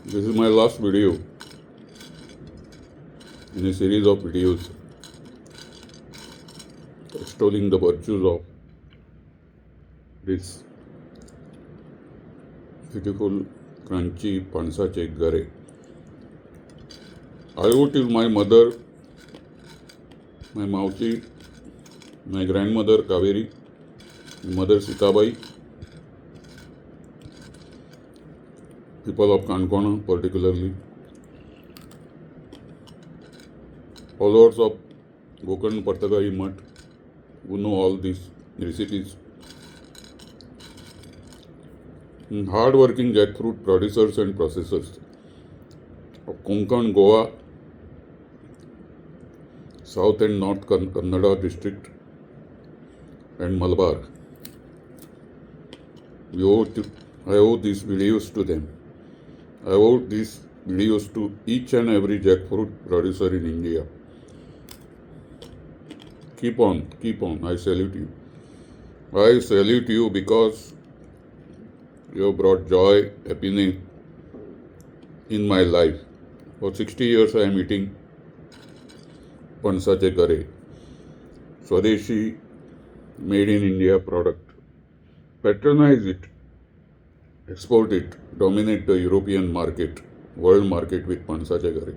This is my last video in a series of videos extolling the virtues of this beautiful crunchy pansache gare. I owe to my mother, my mauchi, my grandmother Kaveri, my mother Sitabai, people of Kankona particularly, followers of Gokarn Partagai Mutt who know all these recipes, hard-working jackfruit producers and processors of Konkan, Goa, South and North Kannada district and Malabar. I owe these videos to them. I owe these videos to each and every jackfruit producer in India. Keep on. I salute you. I salute you because you have brought joy, happiness in my life. For 60 years I am eating Pansache Gare, Swadeshi, made in India product. Patronize it, export it, dominate the European market, world market with Pansache Gare.